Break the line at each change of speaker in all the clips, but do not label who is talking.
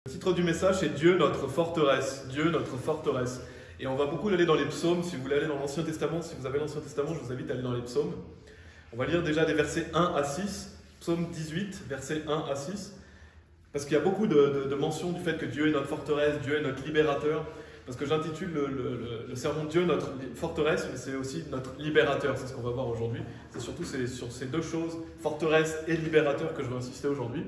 Le titre du message, c'est Dieu notre forteresse. Dieu notre forteresse. Et on va beaucoup aller dans les psaumes. Si vous voulez aller dans l'Ancien Testament, si vous avez l'Ancien Testament, je vous invite à aller dans les psaumes. On va lire déjà des versets 1 à 6. Psaume 18, versets 1 à 6. Parce qu'il y a beaucoup de mentions du fait que Dieu est notre forteresse, Dieu est notre libérateur. Parce que j'intitule le sermon Dieu notre forteresse, mais c'est aussi notre libérateur. C'est ce qu'on va voir aujourd'hui. C'est surtout sur ces deux choses, forteresse et libérateur, que je veux insister aujourd'hui.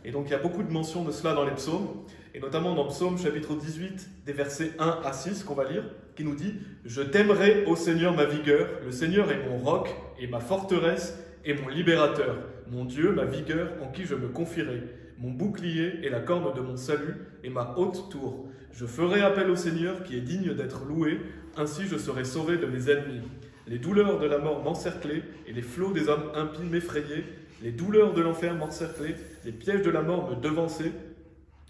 Et donc il y a beaucoup de mentions de cela dans les psaumes, et notamment dans Psaume chapitre 18, des versets 1 à 6 qu'on va lire, qui nous dit « Je t'aimerai, ô Seigneur, ma vigueur, le Seigneur est mon roc et ma forteresse et mon libérateur, mon Dieu, ma vigueur, en qui je me confierai, mon bouclier et la corne de mon salut et ma haute tour. Je ferai appel au Seigneur qui est digne d'être loué, ainsi je serai sauvé de mes ennemis. Les douleurs de la mort m'encerclaient et les flots des hommes impies m'effrayaient. Les douleurs de l'enfer m'encerclaient, les pièges de la mort me devançaient.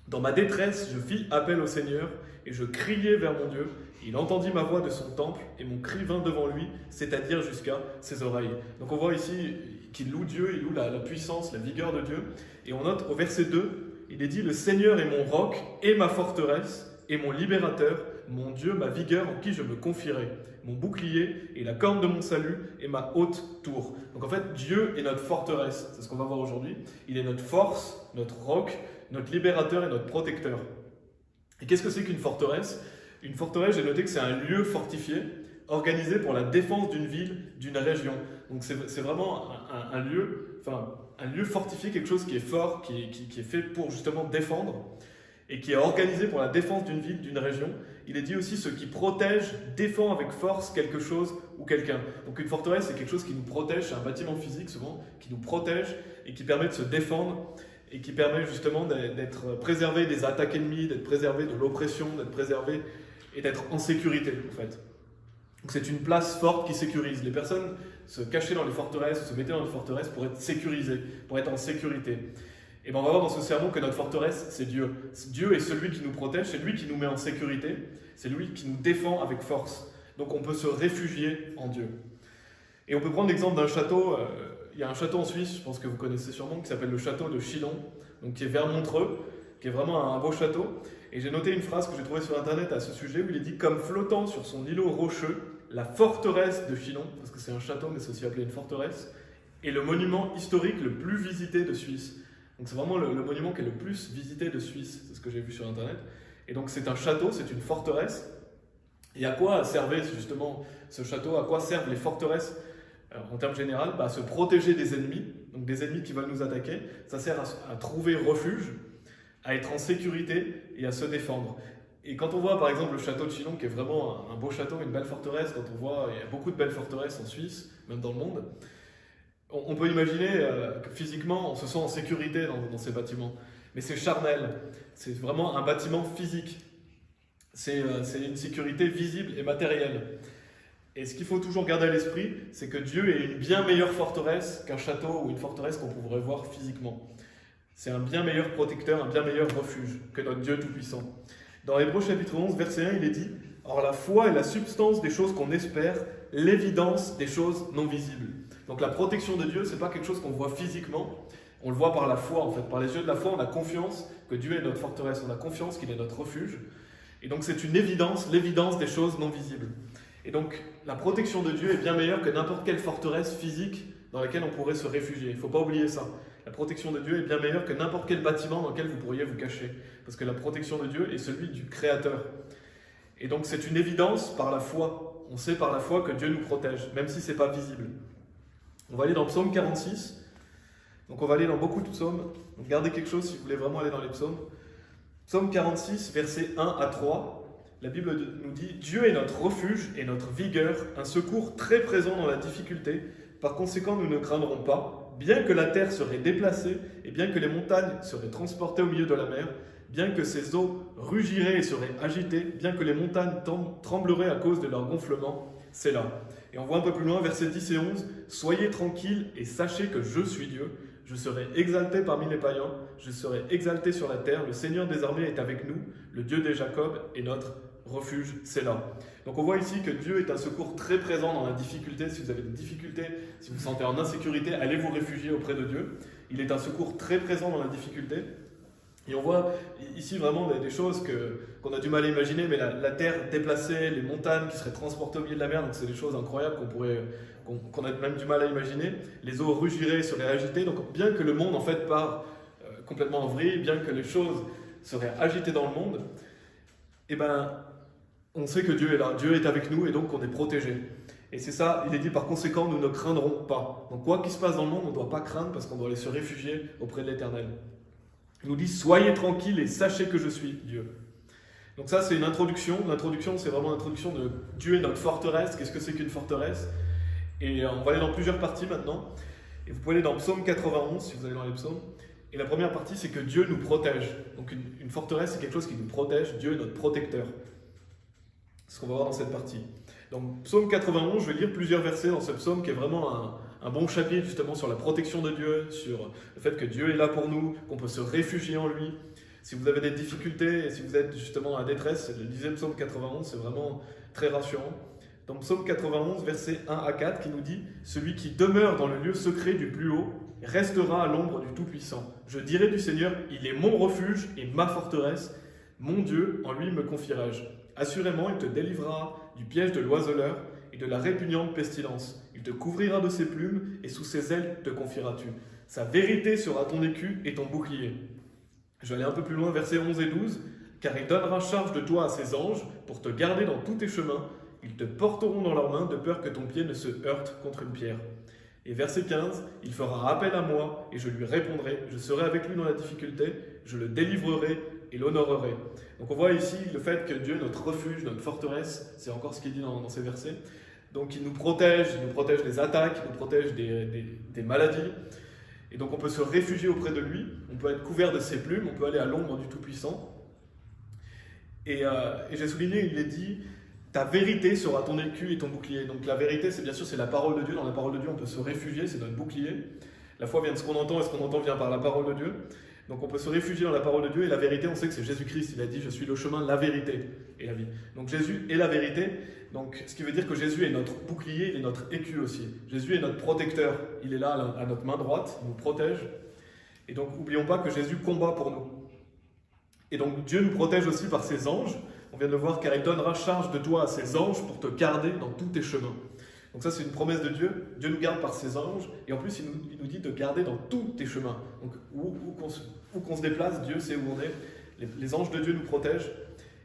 Dans ma détresse, je fis appel au Seigneur et je criai vers mon Dieu. Il entendit ma voix de son temple et mon cri vint devant lui, c'est-à-dire jusqu'à ses oreilles. » Donc on voit ici qu'il loue Dieu, il loue la puissance, la vigueur de Dieu. Et on note au verset 2, il est dit « Le Seigneur est mon roc et ma forteresse et mon libérateur, mon Dieu, ma vigueur en qui je me confierai, mon bouclier et la corne de mon salut et ma haute tour. » Donc en fait, Dieu est notre forteresse, c'est ce qu'on va voir aujourd'hui. Il est notre force, notre roc, notre libérateur et notre protecteur. Et qu'est-ce que c'est qu'une forteresse? Une forteresse, j'ai noté que c'est un lieu fortifié, organisé pour la défense d'une ville, d'une région. Donc c'est vraiment un lieu fortifié, quelque chose qui est fort, qui est fait pour justement défendre, et qui est organisé pour la défense d'une ville, d'une région. Il est dit aussi ce qui protège, défend avec force quelque chose ou quelqu'un. Donc une forteresse, c'est quelque chose qui nous protège, c'est un bâtiment physique souvent, qui nous protège et qui permet de se défendre et qui permet justement d'être préservé des attaques ennemies, d'être préservé de l'oppression, d'être préservé et d'être en sécurité en fait. Donc c'est une place forte qui sécurise. Les personnes se cachaient dans les forteresses, se mettaient dans les forteresses pour être sécurisées, pour être en sécurité. Et bien on va voir dans ce sermon que notre forteresse, c'est Dieu. Dieu est celui qui nous protège, c'est lui qui nous met en sécurité, c'est lui qui nous défend avec force. Donc on peut se réfugier en Dieu. Et on peut prendre l'exemple d'un château. Il y a un château en Suisse, je pense que vous connaissez sûrement, qui s'appelle le château de Chillon, donc qui est vers Montreux, qui est vraiment un beau château. Et j'ai noté une phrase que j'ai trouvée sur internet à ce sujet, où il est dit « Comme flottant sur son îlot rocheux, la forteresse de Chillon », parce que c'est un château, mais c'est aussi appelé une forteresse, est le monument historique le plus visité de Suisse. Donc c'est vraiment le monument qui est le plus visité de Suisse, c'est ce que j'ai vu sur internet. Et donc c'est un château, c'est une forteresse. Et à quoi servait justement ce château? À quoi servent les forteresses en termes généraux? À se protéger des ennemis, donc des ennemis qui veulent nous attaquer. Ça sert à trouver refuge, à être en sécurité et à se défendre. Et quand on voit par exemple le château de Chillon, qui est vraiment un beau château, une belle forteresse, quand on voit, il y a beaucoup de belles forteresses en Suisse, même dans le monde, on peut imaginer que physiquement, on se sent en sécurité dans ces bâtiments. Mais c'est charnel, c'est vraiment un bâtiment physique. C'est une sécurité visible et matérielle. Et ce qu'il faut toujours garder à l'esprit, c'est que Dieu est une bien meilleure forteresse qu'un château ou une forteresse qu'on pourrait voir physiquement. C'est un bien meilleur protecteur, un bien meilleur refuge que notre Dieu Tout-Puissant. Dans Hébreux chapitre 11, verset 1, il est dit « Or la foi est la substance des choses qu'on espère, l'évidence des choses non visibles. » Donc la protection de Dieu, ce n'est pas quelque chose qu'on voit physiquement, on le voit par la foi en fait. Par les yeux de la foi, on a confiance que Dieu est notre forteresse, on a confiance qu'il est notre refuge. Et donc c'est une évidence, l'évidence des choses non visibles. Et donc la protection de Dieu est bien meilleure que n'importe quelle forteresse physique dans laquelle on pourrait se réfugier. Il ne faut pas oublier ça. La protection de Dieu est bien meilleure que n'importe quel bâtiment dans lequel vous pourriez vous cacher. Parce que la protection de Dieu est celui du Créateur. Et donc c'est une évidence par la foi. On sait par la foi que Dieu nous protège, même si ce n'est pas visible. On va aller dans Psaume 46. Donc on va aller dans beaucoup de psaumes. Donc gardez quelque chose si vous voulez vraiment aller dans les psaumes. Psaume 46, versets 1 à 3. La Bible nous dit « Dieu est notre refuge et notre vigueur, un secours très présent dans la difficulté. Par conséquent, nous ne craindrons pas, bien que la terre serait déplacée et bien que les montagnes seraient transportées au milieu de la mer, bien que ses eaux rugiraient et seraient agitées, bien que les montagnes trembleraient à cause de leur gonflement. C'est là. » Et on voit un peu plus loin, versets 10 et 11. « Soyez tranquilles et sachez que je suis Dieu. Je serai exalté parmi les païens, je serai exalté sur la terre. Le Seigneur des armées est avec nous, le Dieu de Jacob est notre refuge. » C'est là. Donc on voit ici que Dieu est un secours très présent dans la difficulté. Si vous avez des difficultés, si vous vous sentez en insécurité, allez vous réfugier auprès de Dieu. Il est un secours très présent dans la difficulté. Et on voit ici vraiment des choses qu'on a du mal à imaginer, mais la terre déplacée, les montagnes qui seraient transportées au milieu de la mer, donc c'est des choses incroyables qu'on a même du mal à imaginer. Les eaux rugiraient, seraient agitées, donc bien que le monde en fait part complètement en vrille, bien que les choses seraient agitées dans le monde, eh ben, on sait que Dieu est là, Dieu est avec nous et donc on est protégé. Et c'est ça, il est dit par conséquent, nous ne craindrons pas. Donc quoi qu'il se passe dans le monde, on ne doit pas craindre parce qu'on doit aller se réfugier auprès de l'Éternel. Il nous dit, soyez tranquilles et sachez que je suis Dieu. Donc ça, c'est une introduction. L'introduction, c'est vraiment l'introduction de Dieu est notre forteresse. Qu'est-ce que c'est qu'une forteresse? Et on va aller dans plusieurs parties maintenant. Et vous pouvez aller dans Psaume 91, si vous allez dans les psaumes. Et la première partie, c'est que Dieu nous protège. Donc une forteresse, c'est quelque chose qui nous protège. Dieu est notre protecteur. C'est ce qu'on va voir dans cette partie. Donc Psaume 91, je vais lire plusieurs versets dans ce psaume qui est vraiment un bon chapitre justement sur la protection de Dieu, sur le fait que Dieu est là pour nous, qu'on peut se réfugier en lui. Si vous avez des difficultés et si vous êtes justement en détresse, le 10e psaume 91, c'est vraiment très rassurant. Dans Psaume 91, versets 1 à 4, qui nous dit « Celui qui demeure dans le lieu secret du plus haut restera à l'ombre du Tout-Puissant. Je dirai du Seigneur, il est mon refuge et ma forteresse, mon Dieu, en lui me confierai-je. Assurément, il te délivrera du piège de l'oiseleur et de la répugnante pestilence. Il te couvrira de ses plumes et sous ses ailes te confieras-tu. Sa vérité sera ton écu et ton bouclier. » Je vais aller un peu plus loin, versets 11 et 12. « Car il donnera charge de toi à ses anges pour te garder dans tous tes chemins. Ils te porteront dans leurs mains de peur que ton pied ne se heurte contre une pierre. » Et verset 15. « Il fera appel à moi et je lui répondrai. Je serai avec lui dans la difficulté. Je le délivrerai et l'honorerai. » Donc on voit ici le fait que Dieu est notre refuge, notre forteresse. C'est encore ce qu'il dit dans ces versets. Donc il nous protège des attaques, il nous protège des maladies. Et donc on peut se réfugier auprès de lui, on peut être couvert de ses plumes, on peut aller à l'ombre du Tout-Puissant. Et j'ai souligné, il est dit, ta vérité sera ton écu et ton bouclier. Donc la vérité, c'est bien sûr, c'est la parole de Dieu. Dans la parole de Dieu, on peut se réfugier, c'est notre bouclier. La foi vient de ce qu'on entend et ce qu'on entend vient par la parole de Dieu. Donc on peut se réfugier dans la parole de Dieu et la vérité, on sait que c'est Jésus-Christ. Il a dit, je suis le chemin, la vérité et la vie. Donc Jésus est la vérité. Donc, ce qui veut dire que Jésus est notre bouclier, il est notre écu aussi. Jésus est notre protecteur. Il est là à notre main droite, il nous protège. Et donc, n'oublions pas que Jésus combat pour nous. Et donc, Dieu nous protège aussi par ses anges. On vient de le voir, car il donnera charge de toi à ses anges pour te garder dans tous tes chemins. Donc ça, c'est une promesse de Dieu. Dieu nous garde par ses anges. Et en plus, il nous dit de garder dans tous tes chemins. Donc, où qu'on se déplace, Dieu sait où on est. Les anges de Dieu nous protègent.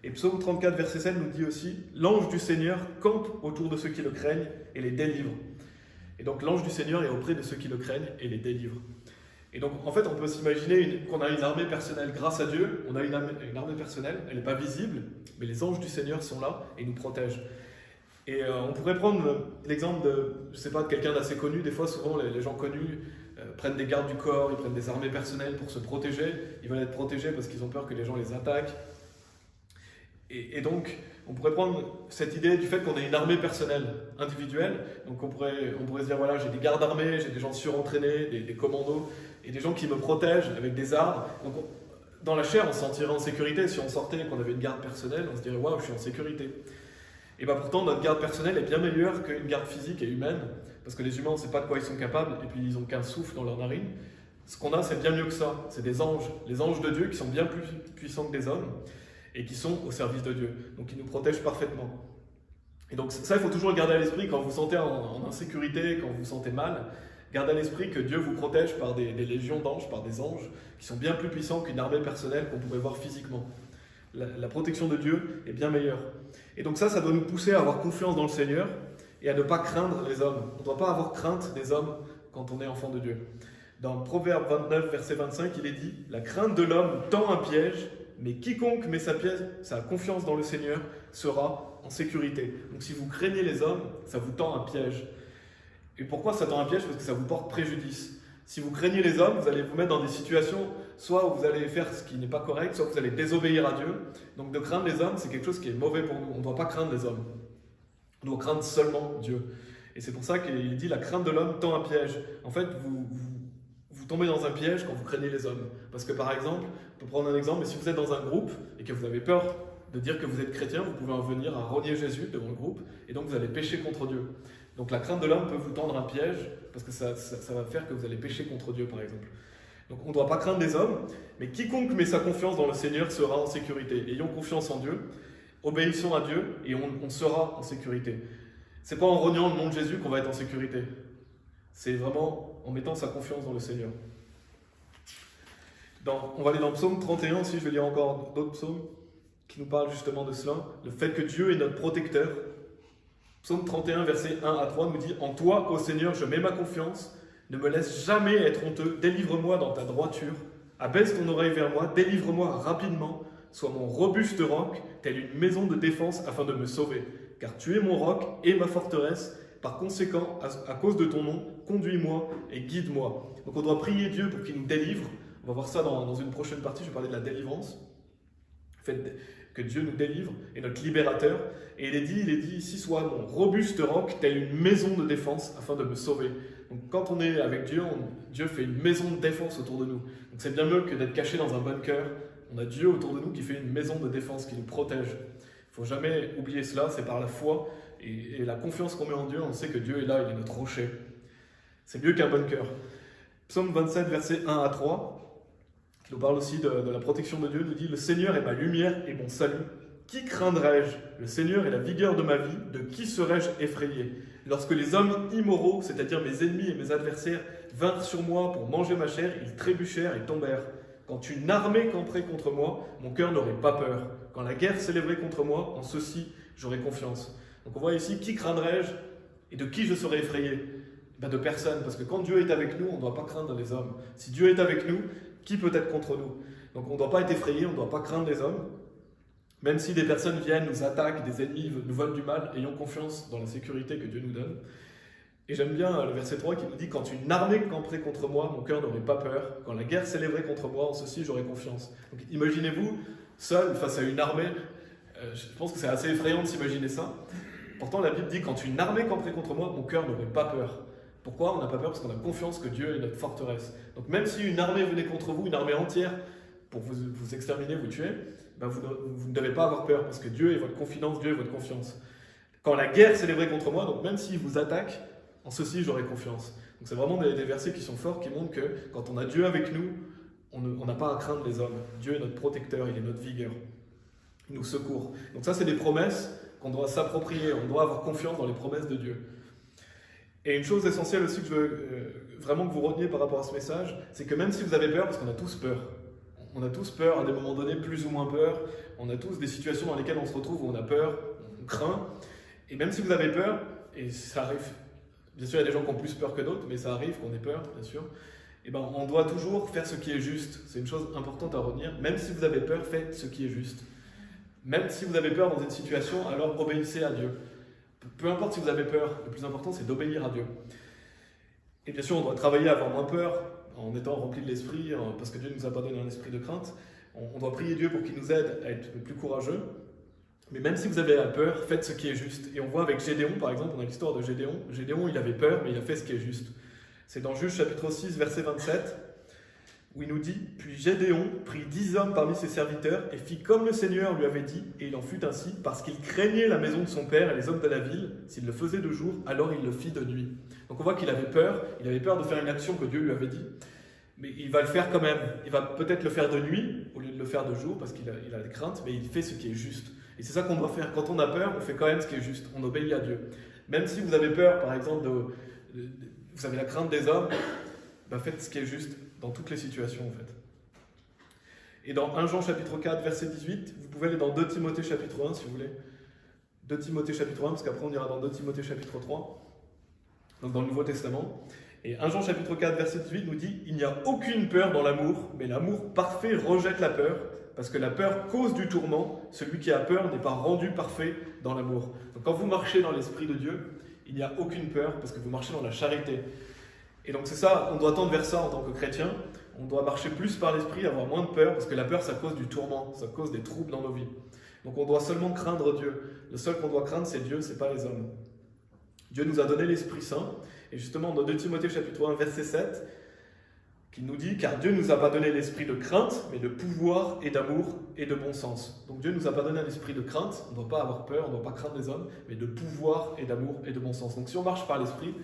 Et Psaume 34, verset 7 nous dit aussi « L'ange du Seigneur campe autour de ceux qui le craignent et les délivre. » Et donc l'ange du Seigneur est auprès de ceux qui le craignent et les délivre. Et donc en fait on peut s'imaginer qu'on a une armée personnelle grâce à Dieu, on a une armée personnelle, elle n'est pas visible, mais les anges du Seigneur sont là et nous protègent. Et on pourrait prendre l'exemple de quelqu'un d'assez connu. Des fois souvent les gens connus prennent des gardes du corps, ils prennent des armées personnelles pour se protéger. Ils veulent être protégés parce qu'ils ont peur que les gens les attaquent. Et donc, on pourrait prendre cette idée du fait qu'on ait une armée personnelle, individuelle. Donc on pourrait se dire, voilà, j'ai des gardes armés, j'ai des gens surentraînés, des commandos, et des gens qui me protègent avec des armes. Donc dans la chair, on se sentirait en sécurité. Si on sortait et qu'on avait une garde personnelle, on se dirait, waouh, je suis en sécurité. Et bien pourtant, notre garde personnelle est bien meilleure qu'une garde physique et humaine, parce que les humains, on ne sait pas de quoi ils sont capables, et puis ils n'ont qu'un souffle dans leur narine. Ce qu'on a, c'est bien mieux que ça. C'est des anges, les anges de Dieu qui sont bien plus puissants que des hommes, et qui sont au service de Dieu. Donc ils nous protègent parfaitement. Et donc ça, il faut toujours le garder à l'esprit quand vous vous sentez en insécurité, quand vous vous sentez mal. Gardez à l'esprit que Dieu vous protège par des légions d'anges, par des anges, qui sont bien plus puissants qu'une armée personnelle qu'on pourrait voir physiquement. La protection de Dieu est bien meilleure. Et donc ça doit nous pousser à avoir confiance dans le Seigneur et à ne pas craindre les hommes. On ne doit pas avoir crainte des hommes quand on est enfant de Dieu. Dans Proverbe 29, verset 25, il est dit « La crainte de l'homme tend un piège, mais quiconque met sa confiance dans le Seigneur sera en sécurité. » Donc si vous craignez les hommes, ça vous tend un piège. Et pourquoi ça tend un piège? Parce que ça vous porte préjudice. Si vous craignez les hommes, vous allez vous mettre dans des situations, soit où vous allez faire ce qui n'est pas correct, soit vous allez désobéir à Dieu. Donc de craindre les hommes, c'est quelque chose qui est mauvais pour nous. On ne doit pas craindre les hommes. On doit craindre seulement Dieu. Et c'est pour ça qu'il dit « La crainte de l'homme tend un piège ». En fait, vous tombez dans un piège quand vous craignez les hommes. Parce que par exemple, on peut prendre un exemple, mais si vous êtes dans un groupe et que vous avez peur de dire que vous êtes chrétien, vous pouvez en venir à renier Jésus devant le groupe, et donc vous allez pécher contre Dieu. Donc la crainte de l'homme peut vous tendre un piège, parce que ça va faire que vous allez pécher contre Dieu, par exemple. Donc on ne doit pas craindre les hommes, mais quiconque met sa confiance dans le Seigneur sera en sécurité. Ayons confiance en Dieu, obéissons à Dieu et on sera en sécurité. Ce n'est pas en reniant le nom de Jésus qu'on va être en sécurité. C'est vraiment en mettant sa confiance dans le Seigneur. On va aller dans Psaume 31 aussi, je vais lire encore d'autres psaumes qui nous parlent justement de cela. Le fait que Dieu est notre protecteur. Psaume 31, versets 1 à 3 nous dit « En toi, ô Seigneur, je mets ma confiance. Ne me laisse jamais être honteux. Délivre-moi dans ta droiture. Abaisse ton oreille vers moi. Délivre-moi rapidement. Sois mon robuste roc, telle une maison de défense afin de me sauver. Car tu es mon roc et ma forteresse. Par conséquent, à cause de ton nom, conduis-moi et guide-moi. » Donc on doit prier Dieu pour qu'il nous délivre. On va voir ça dans une prochaine partie, je vais parler de la délivrance. Le fait que Dieu nous délivre est notre libérateur. Et il est dit ici, sois mon robuste roc, telle une maison de défense afin de me sauver. Donc quand on est avec Dieu, Dieu fait une maison de défense autour de nous. Donc c'est bien mieux que d'être caché dans un bunker. On a Dieu autour de nous qui fait une maison de défense, qui nous protège. Il ne faut jamais oublier cela, c'est par la foi et la confiance qu'on met en Dieu, on sait que Dieu est là, il est notre rocher. C'est mieux qu'un bunker. Psaume 27, versets 1 à 3, qui nous parle aussi de la protection de Dieu, nous dit « Le Seigneur est ma lumière et mon salut. Qui craindrai-je? Le Seigneur est la vigueur de ma vie. De qui serais-je effrayé? Lorsque les hommes immoraux, c'est-à-dire mes ennemis et mes adversaires, vinrent sur moi pour manger ma chair, ils trébuchèrent et tombèrent. Quand une armée camperait contre moi, mon cœur n'aurait pas peur. Quand la guerre s'élèverait contre moi, en ceci, j'aurais confiance. » Donc on voit ici, qui craindrai-je et de qui je serais effrayé? De personne, parce que quand Dieu est avec nous, on ne doit pas craindre les hommes. Si Dieu est avec nous, qui peut être contre nous? Donc on ne doit pas être effrayé, on ne doit pas craindre les hommes. Même si des personnes viennent, nous attaquent, des ennemis nous veulent du mal, ayons confiance dans la sécurité que Dieu nous donne. Et j'aime bien le verset 3 qui nous dit « Quand une armée camperait contre moi, mon cœur n'aurait pas peur. Quand la guerre s'élèverait contre moi, en ceci j'aurais confiance. » Donc imaginez-vous, seul face à une armée, je pense que c'est assez effrayant de s'imaginer ça. Pourtant la Bible dit « Quand une armée camperait contre moi, mon cœur n'aurait pas peur. » Pourquoi on n'a pas peur? Parce qu'on a confiance que Dieu est notre forteresse. Donc même si une armée venait contre vous, une armée entière, pour vous exterminer, vous tuer, ben vous ne devez pas avoir peur, parce que Dieu est votre confidence, Dieu est votre confiance. Quand la guerre s'élèverait contre moi, donc même s'ils vous attaquent, en ceci j'aurai confiance. Donc c'est vraiment des versets qui sont forts, qui montrent que quand on a Dieu avec nous, on n'a pas à craindre les hommes. Dieu est notre protecteur, il est notre vigueur. Il nous secourt. Donc ça c'est des promesses qu'on doit s'approprier, on doit avoir confiance dans les promesses de Dieu. Et une chose essentielle aussi que je veux vraiment que vous reteniez par rapport à ce message, c'est que même si vous avez peur, parce qu'on a tous peur, on a tous peur à des moments donnés, plus ou moins peur, on a tous des situations dans lesquelles on se retrouve où on a peur, on craint, et même si vous avez peur, et ça arrive, bien sûr il y a des gens qui ont plus peur que d'autres, mais ça arrive qu'on ait peur, bien sûr, et ben on doit toujours faire ce qui est juste, c'est une chose importante à retenir, même si vous avez peur, faites ce qui est juste. Même si vous avez peur dans une situation, alors obéissez à Dieu. Peu importe si vous avez peur, le plus important c'est d'obéir à Dieu. Et bien sûr, on doit travailler à avoir moins peur, en étant rempli de l'esprit, parce que Dieu ne nous a pas donné un esprit de crainte. On doit prier Dieu pour qu'il nous aide à être plus courageux. Mais même si vous avez peur, faites ce qui est juste. Et on voit avec Gédéon, par exemple, on a l'histoire de Gédéon. Gédéon, il avait peur, mais il a fait ce qui est juste. C'est dans Juges chapitre 6, verset 27, où il nous dit « Puis Gédéon prit 10 hommes parmi ses serviteurs et fit comme le Seigneur lui avait dit, et il en fut ainsi, parce qu'il craignait la maison de son père et les hommes de la ville. S'il le faisait de jour, alors il le fit de nuit. » Donc on voit qu'il avait peur de faire une action que Dieu lui avait dit, mais il va le faire quand même. Il va peut-être le faire de nuit, au lieu de le faire de jour, parce qu'il a des craintes, mais il fait ce qui est juste. Et c'est ça qu'on doit faire. Quand on a peur, on fait quand même ce qui est juste. On obéit à Dieu. Même si vous avez peur, par exemple, vous avez la crainte des hommes, ben faites ce qui est juste dans toutes les situations, en fait. Et dans 1 Jean chapitre 4, verset 18, vous pouvez aller dans 2 Timothée chapitre 1, si vous voulez. 2 Timothée chapitre 1, parce qu'après on ira dans 2 Timothée chapitre 3, donc dans le Nouveau Testament. Et 1 Jean chapitre 4, verset 18 nous dit « Il n'y a aucune peur dans l'amour, mais l'amour parfait rejette la peur, parce que la peur cause du tourment. Celui qui a peur n'est pas rendu parfait dans l'amour. » Donc quand vous marchez dans l'Esprit de Dieu, il n'y a aucune peur, parce que vous marchez dans la charité. Et donc c'est ça, on doit tendre vers ça en tant que chrétien. On doit marcher plus par l'Esprit, avoir moins de peur, parce que la peur, ça cause du tourment, ça cause des troubles dans nos vies. Donc on doit seulement craindre Dieu. Le seul qu'on doit craindre, c'est Dieu, c'est pas les hommes. Dieu nous a donné l'Esprit Saint, et justement dans 2 Timothée chapitre 1, verset 7, qui nous dit « Car Dieu ne nous a pas donné l'esprit de crainte, mais de pouvoir et d'amour et de bon sens. » Donc Dieu ne nous a pas donné un esprit de crainte, on ne doit pas avoir peur, on ne doit pas craindre les hommes, mais de pouvoir et d'amour et de bon sens. Donc si on marche par l'Esprit,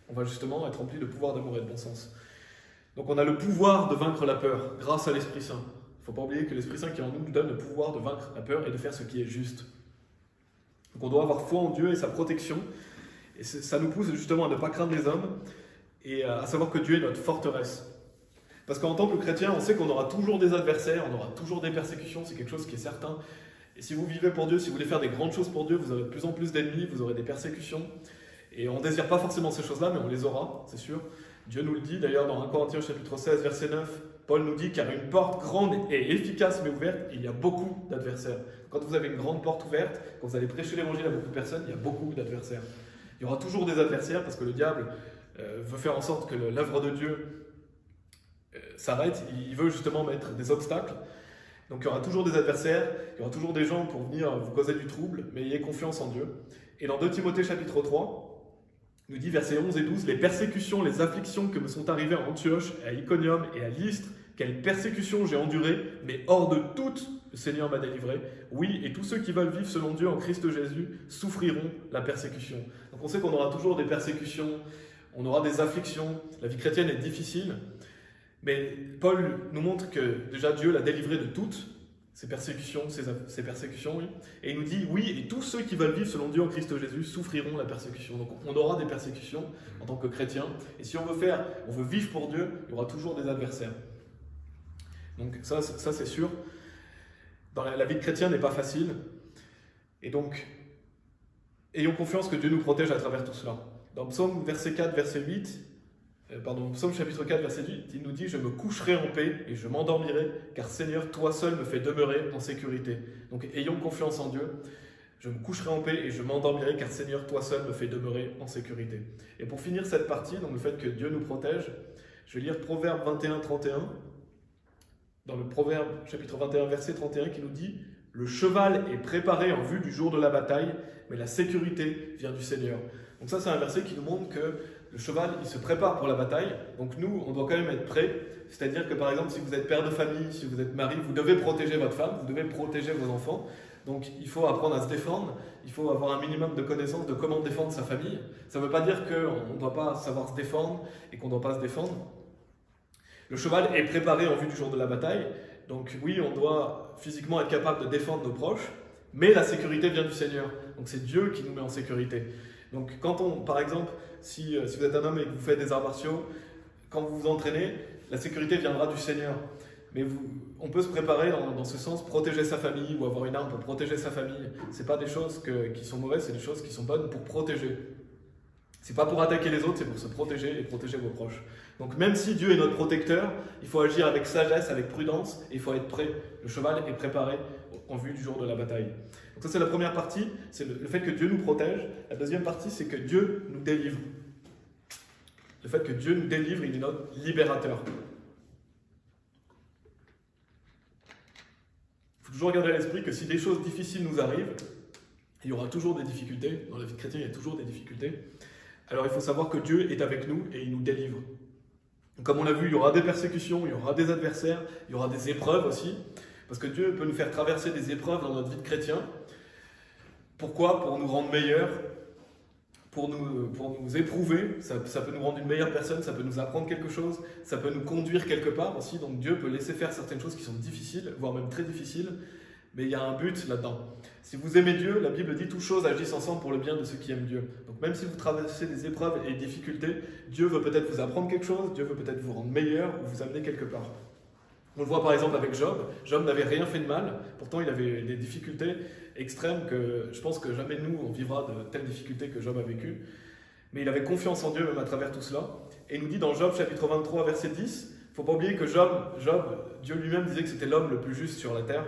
on va justement être rempli de pouvoir, d'amour et de bon sens. Donc on a le pouvoir de vaincre la peur grâce à l'Esprit Saint. Il ne faut pas oublier que l'Esprit Saint qui est en nous donne le pouvoir de vaincre la peur et de faire ce qui est juste. Donc on doit avoir foi en Dieu et sa protection. Et ça nous pousse justement à ne pas craindre les hommes et à savoir que Dieu est notre forteresse. Parce qu'en tant que chrétien, on sait qu'on aura toujours des adversaires, on aura toujours des persécutions, c'est quelque chose qui est certain. Et si vous vivez pour Dieu, si vous voulez faire des grandes choses pour Dieu, vous aurez de plus en plus d'ennemis, vous aurez des persécutions. Et on ne désire pas forcément ces choses-là, mais on les aura, c'est sûr. Dieu nous le dit, d'ailleurs dans 1 Corinthiens chapitre 16, verset 9, Paul nous dit « Car une porte grande et efficace mais ouverte, il y a beaucoup d'adversaires. » Quand vous avez une grande porte ouverte, quand vous allez prêcher l'évangile à beaucoup de personnes, il y a beaucoup d'adversaires. Il y aura toujours des adversaires parce que le diable veut faire en sorte que l'œuvre de Dieu s'arrête. Il veut justement mettre des obstacles. Donc il y aura toujours des adversaires, il y aura toujours des gens pour venir vous causer du trouble, mais ayez confiance en Dieu. Et dans 2 Timothée chapitre 3, il nous dit, versets 11 et 12, « Les persécutions, les afflictions que me sont arrivées à Antioche, à Iconium et à Lystre, quelles persécutions j'ai endurées, mais hors de toutes, le Seigneur m'a délivré. Oui, et tous ceux qui veulent vivre selon Dieu en Christ Jésus souffriront la persécution. » Donc on sait qu'on aura toujours des persécutions, on aura des afflictions, la vie chrétienne est difficile, mais Paul nous montre que déjà Dieu l'a délivré de toutes ces persécutions, oui. Et il nous dit, oui, et tous ceux qui veulent vivre selon Dieu en Christ Jésus souffriront la persécution. Donc on aura des persécutions en tant que chrétien. Et si on veut vivre pour Dieu, il y aura toujours des adversaires. Donc ça c'est sûr. La vie de chrétien n'est pas facile. Et donc, ayons confiance que Dieu nous protège à travers tout cela. Dans Psaume verset 4, verset 8, Psaume chapitre 4, verset 8, il nous dit « Je me coucherai en paix et je m'endormirai, car Seigneur, toi seul me fais demeurer en sécurité. » Donc ayons confiance en Dieu. Je me coucherai en paix et je m'endormirai, car Seigneur, toi seul me fais demeurer en sécurité. Et pour finir cette partie, donc le fait que Dieu nous protège, je vais lire Proverbe 21, 31. Dans le Proverbe chapitre 21, verset 31, qui nous dit « Le cheval est préparé en vue du jour de la bataille, mais la sécurité vient du Seigneur. » Donc ça, c'est un verset qui nous montre que le cheval, il se prépare pour la bataille. Donc nous, on doit quand même être prêts. C'est-à-dire que par exemple, si vous êtes père de famille, si vous êtes mari, vous devez protéger votre femme, vous devez protéger vos enfants. Donc il faut apprendre à se défendre, il faut avoir un minimum de connaissances de comment défendre sa famille. Ça ne veut pas dire qu'on ne doit pas savoir se défendre et qu'on ne doit pas se défendre. Le cheval est préparé en vue du jour de la bataille. Donc oui, on doit physiquement être capable de défendre nos proches, mais la sécurité vient du Seigneur. Donc c'est Dieu qui nous met en sécurité. Donc par exemple, si vous êtes un homme et que vous faites des arts martiaux, quand vous vous entraînez, la sécurité viendra du Seigneur. Mais on peut se préparer dans ce sens, protéger sa famille ou avoir une arme pour protéger sa famille. Ce n'est pas des choses qui sont mauvaises, c'est des choses qui sont bonnes pour protéger. C'est pas pour attaquer les autres, c'est pour se protéger et protéger vos proches. Donc même si Dieu est notre protecteur, il faut agir avec sagesse, avec prudence, et il faut être prêt. Le cheval est préparé en vue du jour de la bataille. Donc ça c'est la première partie, c'est le fait que Dieu nous protège. La deuxième partie, c'est que Dieu nous délivre. Le fait que Dieu nous délivre, il est notre libérateur. Il faut toujours garder à l'esprit que si des choses difficiles nous arrivent, il y aura toujours des difficultés. Dans la vie chrétienne, il y a toujours des difficultés. Alors il faut savoir que Dieu est avec nous et il nous délivre. Donc, comme on l'a vu, il y aura des persécutions, il y aura des adversaires, il y aura des épreuves aussi. Parce que Dieu peut nous faire traverser des épreuves dans notre vie de chrétien. Pourquoi? Pour nous rendre meilleurs, pour nous éprouver. Ça peut nous rendre une meilleure personne, ça peut nous apprendre quelque chose, ça peut nous conduire quelque part aussi. Donc Dieu peut laisser faire certaines choses qui sont difficiles, voire même très difficiles. Mais il y a un but là-dedans. Si vous aimez Dieu, la Bible dit « Toutes choses agissent ensemble pour le bien de ceux qui aiment Dieu ». Donc même si vous traversez des épreuves et des difficultés, Dieu veut peut-être vous apprendre quelque chose, Dieu veut peut-être vous rendre meilleur ou vous amener quelque part. On le voit par exemple avec Job. Job n'avait rien fait de mal, pourtant il avait des difficultés extrêmes que je pense que jamais nous on vivra de telles difficultés que Job a vécues. Mais il avait confiance en Dieu même à travers tout cela. Et il nous dit dans Job chapitre 23 verset 10, il ne faut pas oublier que Job, Dieu lui-même disait que c'était l'homme le plus juste sur la terre.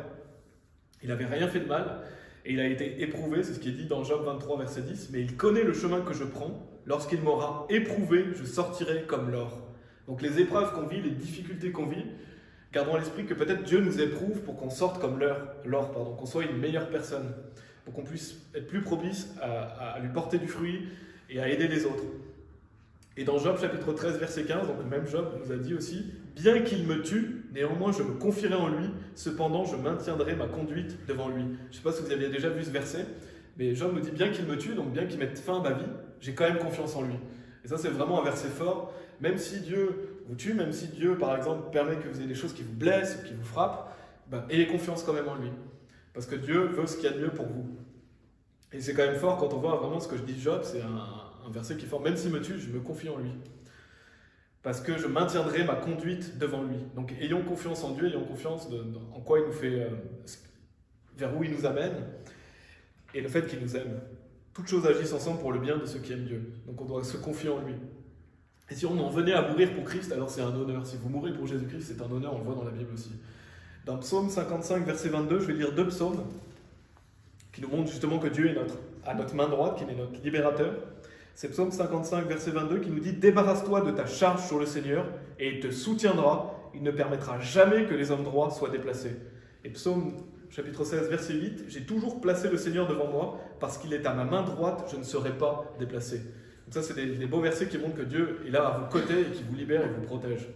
Il n'avait rien fait de mal et il a été éprouvé, c'est ce qui est dit dans Job 23 verset 10, mais il connaît le chemin que je prends, lorsqu'il m'aura éprouvé, je sortirai comme l'or. Donc les épreuves qu'on vit, les difficultés qu'on vit, gardons à l'esprit que peut-être Dieu nous éprouve pour qu'on sorte comme l'or, qu'on soit une meilleure personne, pour qu'on puisse être plus propice à lui porter du fruit et à aider les autres. Et dans Job chapitre 13 verset 15, donc même Job nous a dit aussi « Bien qu'il me tue, néanmoins je me confierai en lui, cependant je maintiendrai ma conduite devant lui. » Je ne sais pas si vous aviez déjà vu ce verset, mais Job nous dit « Bien qu'il me tue, donc bien qu'il mette fin à ma vie, j'ai quand même confiance en lui. » Et ça c'est vraiment un verset fort, même si Dieu vous tue, même si Dieu, par exemple, permet que vous ayez des choses qui vous blessent, qui vous frappent, ayez confiance quand même en lui. Parce que Dieu veut ce qu'il y a de mieux pour vous. Et c'est quand même fort quand on voit vraiment ce que je dis de Job, c'est un verset qui est fort. Même s'il me tue, je me confie en lui. Parce que je maintiendrai ma conduite devant lui. Donc ayons confiance en Dieu, ayons confiance en quoi il nous fait, vers où il nous amène, et le fait qu'il nous aime. Toutes choses agissent ensemble pour le bien de ceux qui aiment Dieu. Donc on doit se confier en lui. Et si on en venait à mourir pour Christ, alors c'est un honneur. Si vous mourrez pour Jésus-Christ, c'est un honneur, on le voit dans la Bible aussi. Dans Psaume 55, verset 22, je vais lire 2 psaumes qui nous montrent justement que Dieu est à notre main droite, qu'il est notre libérateur. C'est Psaume 55, verset 22 qui nous dit « Débarrasse-toi de ta charge sur le Seigneur et il te soutiendra. Il ne permettra jamais que les hommes droits soient déplacés. » Et Psaume chapitre 16, verset 8 « J'ai toujours placé le Seigneur devant moi parce qu'il est à ma main droite, je ne serai pas déplacé. » Donc ça, c'est des beaux versets qui montrent que Dieu est là à vos côtés et qui vous libère et vous protège.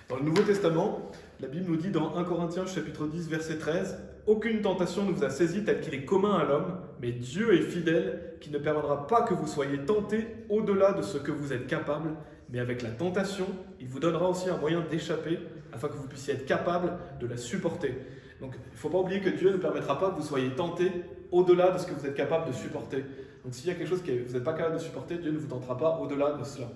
Dans le Nouveau Testament, la Bible nous dit dans 1 Corinthiens chapitre 10, verset 13 « Aucune tentation ne vous a saisi tel qu'il est commun à l'homme, mais Dieu est fidèle, qui ne permettra pas que vous soyez tentés au-delà de ce que vous êtes capable, mais avec la tentation, il vous donnera aussi un moyen d'échapper, afin que vous puissiez être capable de la supporter. » Donc il ne faut pas oublier que Dieu ne permettra pas que vous soyez tentés au-delà de ce que vous êtes capable de supporter. Donc s'il y a quelque chose que vous n'êtes pas capable de supporter, Dieu ne vous tentera pas au-delà de cela.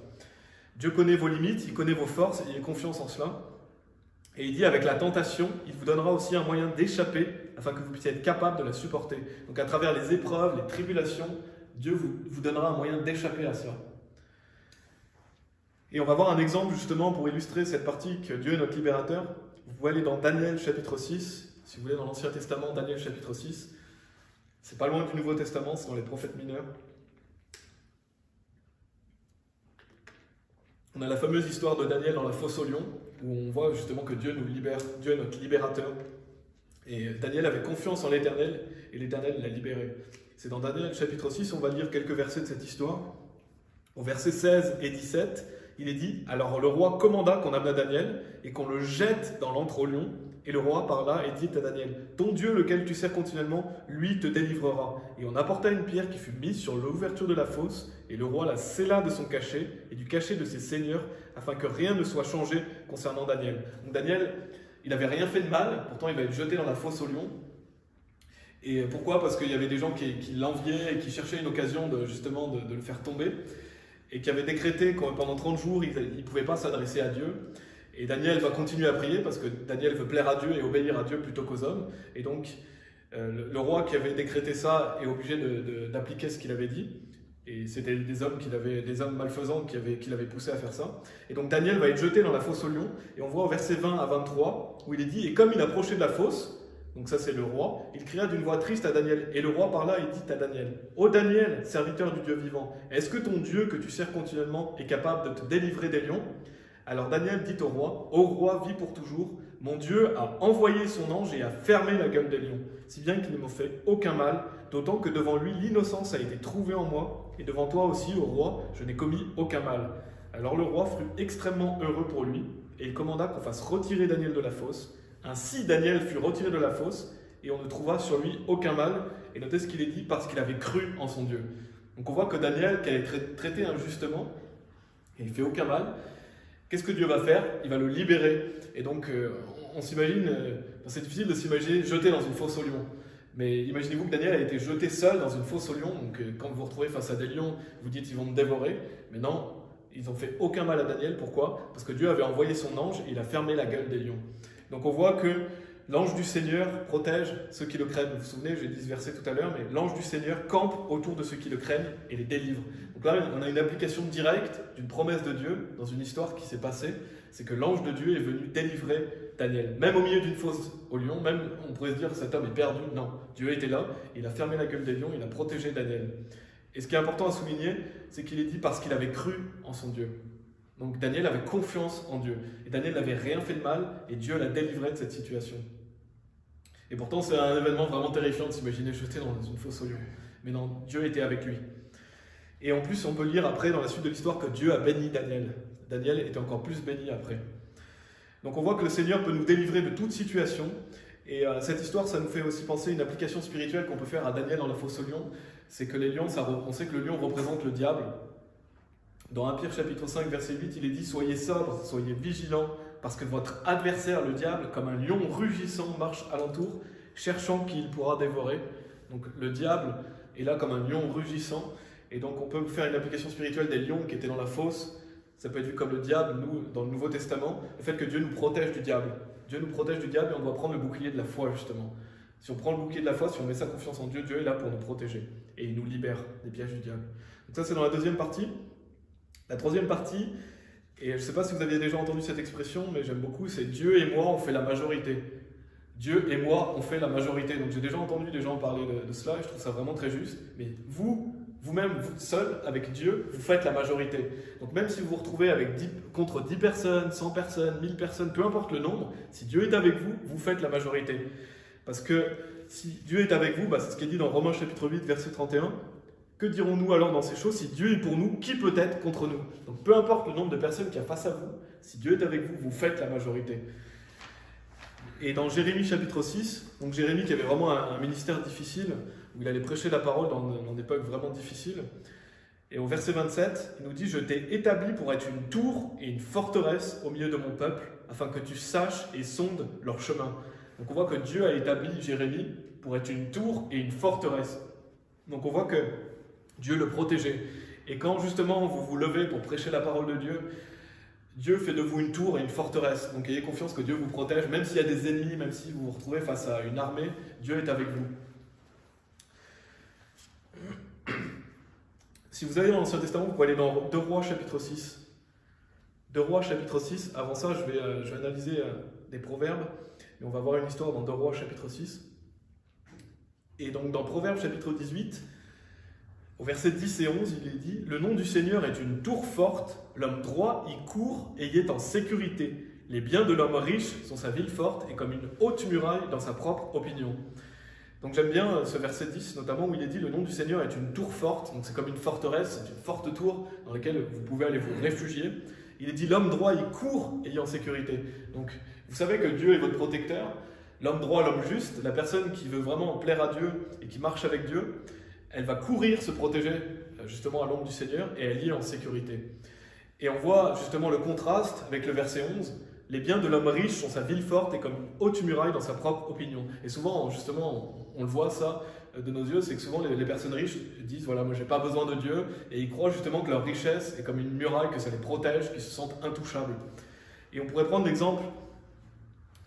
Dieu connaît vos limites, il connaît vos forces, et il a confiance en cela. Et il dit, avec la tentation, il vous donnera aussi un moyen d'échapper, afin que vous puissiez être capable de la supporter. Donc à travers les épreuves, les tribulations, Dieu vous donnera un moyen d'échapper à cela. Et on va voir un exemple justement pour illustrer cette partie que Dieu est notre libérateur. Vous pouvez aller dans Daniel chapitre 6, si vous voulez dans l'Ancien Testament, Daniel chapitre 6. C'est pas loin du Nouveau Testament, c'est dans les prophètes mineurs. On a la fameuse histoire de Daniel dans la fosse au lion, où on voit justement que Dieu nous libère, Dieu est notre libérateur. Et Daniel avait confiance en l'Éternel, et l'Éternel l'a libéré. C'est dans Daniel chapitre 6, on va lire quelques versets de cette histoire. Au verset 16 et 17, il est dit « Alors le roi commanda qu'on amena Daniel, et qu'on le jette dans l'antre au lion. Et le roi parla et dit à Daniel, « Ton Dieu, lequel tu sers continuellement, lui te délivrera. » Et on apporta une pierre qui fut mise sur l'ouverture de la fosse, et le roi la scella de son cachet et du cachet de ses seigneurs, afin que rien ne soit changé concernant Daniel. Donc Daniel, il n'avait rien fait de mal, pourtant il va être jeté dans la fosse au lion. Et pourquoi? Parce qu'il y avait des gens qui l'enviaient et qui cherchaient une occasion de le faire tomber, et qui avaient décrété que pendant 30 jours, il ne pouvait pas s'adresser à Dieu. Et Daniel va continuer à prier parce que Daniel veut plaire à Dieu et obéir à Dieu plutôt qu'aux hommes. Et donc, le roi qui avait décrété ça est obligé d'appliquer ce qu'il avait dit. Et c'était des hommes malfaisants qui l'avaient poussé à faire ça. Et donc Daniel va être jeté dans la fosse au lion. Et on voit au verset 20 à 23 où il est dit « Et comme il approchait de la fosse, donc ça c'est le roi, il cria d'une voix triste à Daniel. Et le roi parla et dit à Daniel, « Ô Daniel, serviteur du Dieu vivant, est-ce que ton Dieu que tu sers continuellement est capable de te délivrer des lions ?» Alors Daniel dit au roi, vis pour toujours, mon Dieu a envoyé son ange et a fermé la gueule des lions, si bien qu'ils ne m'ont fait aucun mal, d'autant que devant lui l'innocence a été trouvée en moi, et devant toi aussi, ô roi, je n'ai commis aucun mal. Alors le roi fut extrêmement heureux pour lui, et il commanda qu'on fasse retirer Daniel de la fosse. Ainsi Daniel fut retiré de la fosse, et on ne trouva sur lui aucun mal, et notez ce qu'il est dit, parce qu'il avait cru en son Dieu. Donc on voit que Daniel, qui a été traité injustement, et il ne fait aucun mal, qu'est-ce que Dieu va faire? Il va le libérer. Et donc, on s'imagine, c'est difficile de s'imaginer jeté dans une fosse aux lions. Mais imaginez-vous que Daniel a été jeté seul dans une fosse aux lions. Donc, quand vous vous retrouvez face à des lions, vous dites ils vont me dévorer. Mais non, ils n'ont fait aucun mal à Daniel. Pourquoi? Parce que Dieu avait envoyé son ange et il a fermé la gueule des lions. Donc, on voit que l'ange du Seigneur protège ceux qui le craignent. Vous vous souvenez, j'ai dit ce verset tout à l'heure, mais l'ange du Seigneur campe autour de ceux qui le craignent et les délivre. Donc là, on a une application directe d'une promesse de Dieu dans une histoire qui s'est passée. C'est que l'ange de Dieu est venu délivrer Daniel. Même au milieu d'une fosse aux lions, même on pourrait se dire cet homme est perdu. Non, Dieu était là, il a fermé la gueule des lions, il a protégé Daniel. Et ce qui est important à souligner, c'est qu'il est dit parce qu'il avait cru en son Dieu. Donc Daniel avait confiance en Dieu. Et Daniel n'avait rien fait de mal et Dieu l'a délivré de cette situation. Et pourtant, c'est un événement vraiment terrifiant de s'imaginer jeté dans une fosse aux lions. Mais non, Dieu était avec lui. Et en plus, on peut lire après, dans la suite de l'histoire, que Dieu a béni Daniel. Daniel était encore plus béni après. Donc on voit que le Seigneur peut nous délivrer de toute situation. Et cette histoire, ça nous fait aussi penser à une application spirituelle qu'on peut faire à Daniel dans la fosse aux lions. C'est que les lions, on sait que le lion représente le diable. Dans 1 Pierre chapitre 5, verset 8, il est dit « Soyez sobres, soyez vigilants, parce que votre adversaire, le diable, comme un lion rugissant, marche alentour, cherchant qui il pourra dévorer. » Donc le diable est là comme un lion rugissant. Et donc on peut faire une application spirituelle des lions qui étaient dans la fosse. Ça peut être vu comme le diable, nous, dans le Nouveau Testament. Le fait que Dieu nous protège du diable. Dieu nous protège du diable et on doit prendre le bouclier de la foi, justement. Si on prend le bouclier de la foi, si on met sa confiance en Dieu, Dieu est là pour nous protéger. Et il nous libère des pièges du diable. Donc ça, c'est dans la deuxième partie. La troisième partie, et je ne sais pas si vous aviez déjà entendu cette expression, mais j'aime beaucoup, c'est Dieu et moi, on fait la majorité. Dieu et moi, on fait la majorité. Donc j'ai déjà entendu des gens parler de cela et je trouve ça vraiment très juste. Mais vous-même, vous seul, avec Dieu, vous faites la majorité. Donc même si vous vous retrouvez contre 10 personnes, 100 personnes, 1000 personnes, peu importe le nombre, si Dieu est avec vous, vous faites la majorité. Parce que si Dieu est avec vous, c'est ce qui est dit dans Romains chapitre 8, verset 31. Que dirons-nous alors dans ces choses? Si Dieu est pour nous, qui peut être contre nous? Donc peu importe le nombre de personnes qu'il y a face à vous, si Dieu est avec vous, vous faites la majorité. Et dans Jérémie chapitre 6, donc Jérémie qui avait vraiment un ministère difficile, où il allait prêcher la parole dans une époque vraiment difficile, et au verset 27, il nous dit « Je t'ai établi pour être une tour et une forteresse au milieu de mon peuple, afin que tu saches et sondes leur chemin. » Donc on voit que Dieu a établi Jérémie pour être une tour et une forteresse. Donc on voit que Dieu le protégeait. Et quand justement vous vous levez pour prêcher la parole de Dieu, Dieu fait de vous une tour et une forteresse. Donc ayez confiance que Dieu vous protège, même s'il y a des ennemis, même si vous vous retrouvez face à une armée, Dieu est avec vous. Si vous allez dans l'Ancien Testament, vous pouvez aller dans 2 Rois chapitre 6. 2 Rois chapitre 6. Avant ça, je vais analyser des proverbes. Et on va voir une histoire dans 2 Rois chapitre 6. Et donc dans Proverbes chapitre 18, au verset 10 et 11, il est dit « Le nom du Seigneur est une tour forte, l'homme droit y court et y est en sécurité. Les biens de l'homme riche sont sa ville forte et comme une haute muraille dans sa propre opinion. » Donc j'aime bien ce verset 10, notamment où il est dit « Le nom du Seigneur est une tour forte », donc c'est comme une forteresse, c'est une forte tour dans laquelle vous pouvez aller vous réfugier. Il est dit « L'homme droit y court et y est en sécurité ». Donc vous savez que Dieu est votre protecteur. L'homme droit, l'homme juste, la personne qui veut vraiment plaire à Dieu et qui marche avec Dieu, elle va courir se protéger justement à l'ombre du Seigneur et elle y est en sécurité. Et on voit justement le contraste avec le verset 11. Les biens de l'homme riche sont sa ville forte et comme une haute muraille dans sa propre opinion. Et souvent, justement, on le voit ça de nos yeux, c'est que souvent les personnes riches disent voilà, moi j'ai pas besoin de Dieu, et ils croient justement que leur richesse est comme une muraille, que ça les protège, qu'ils se sentent intouchables. Et on pourrait prendre l'exemple,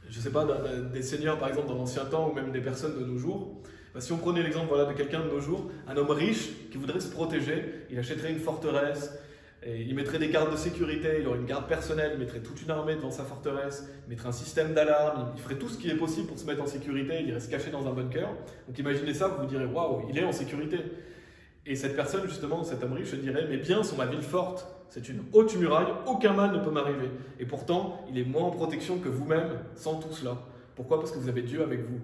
je ne sais pas, des seigneurs par exemple dans l'ancien temps ou même des personnes de nos jours. Si on prenait l'exemple de quelqu'un de nos jours, un homme riche qui voudrait se protéger, il achèterait une forteresse, et il mettrait des gardes de sécurité, il aurait une garde personnelle, il mettrait toute une armée devant sa forteresse, il mettrait un système d'alarme, il ferait tout ce qui est possible pour se mettre en sécurité, il irait se cacher dans un bunker. Donc imaginez ça, vous vous direz waouh, il est en sécurité. Et cette personne, justement, cet homme riche, se dirait mes biens sont ma ville forte, c'est une haute muraille, aucun mal ne peut m'arriver. Et pourtant, il est moins en protection que vous-même sans tout cela. Pourquoi? Parce que vous avez Dieu avec vous.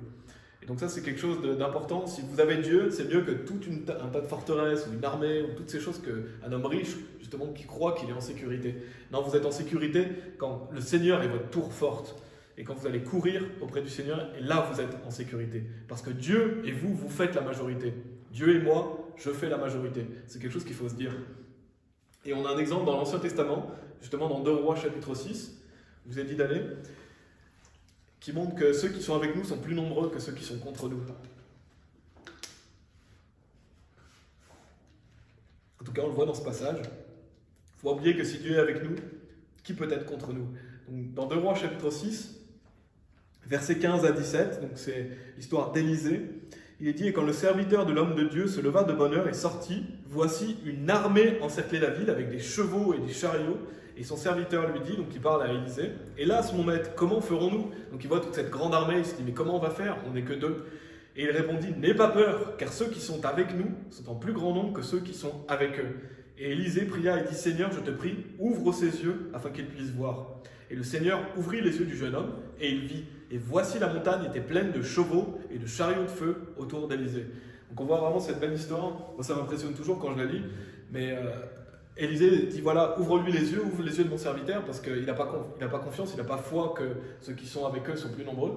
Et donc ça, c'est quelque chose d'important. Si vous avez Dieu, c'est mieux que un tas de forteresses ou une armée ou toutes ces choses qu'un homme riche, justement, qui croit qu'il est en sécurité. Non, vous êtes en sécurité quand le Seigneur est votre tour forte. Et quand vous allez courir auprès du Seigneur, et là, vous êtes en sécurité. Parce que Dieu et vous, vous faites la majorité. Dieu et moi, je fais la majorité. C'est quelque chose qu'il faut se dire. Et on a un exemple dans l'Ancien Testament, justement dans 2 Rois chapitre 6, je vous ai dit d'aller, qui montre que ceux qui sont avec nous sont plus nombreux que ceux qui sont contre nous. En tout cas, on le voit dans ce passage. Il ne faut pas oublier que si Dieu est avec nous, qui peut être contre nous? Donc, dans 2 Rois chapitre 6, versets 15 à 17, donc c'est l'histoire d'Élisée, il est dit « Et quand le serviteur de l'homme de Dieu se leva de bonne heure et sortit, voici une armée encerclait la ville avec des chevaux et des chariots. Et son serviteur lui dit, donc il parle à Élisée, « Hélas mon maître, comment ferons-nous » Donc il voit toute cette grande armée, il se dit « Mais comment on va faire? On n'est que 2. » Et il répondit, « N'aie pas peur, car ceux qui sont avec nous sont en plus grand nombre que ceux qui sont avec eux. » Et Élisée pria et dit, « Seigneur, je te prie, ouvre ses yeux afin qu'il puisse voir. » Et le Seigneur ouvrit les yeux du jeune homme, et il vit. Et voici la montagne était pleine de chevaux et de chariots de feu autour d'Élisée. Donc on voit vraiment cette belle histoire. Moi ça m'impressionne toujours quand je la lis, mais Élisée dit voilà, ouvre-lui les yeux, ouvre les yeux de mon serviteur, parce qu'il n'a pas confiance, il n'a pas foi que ceux qui sont avec eux sont plus nombreux.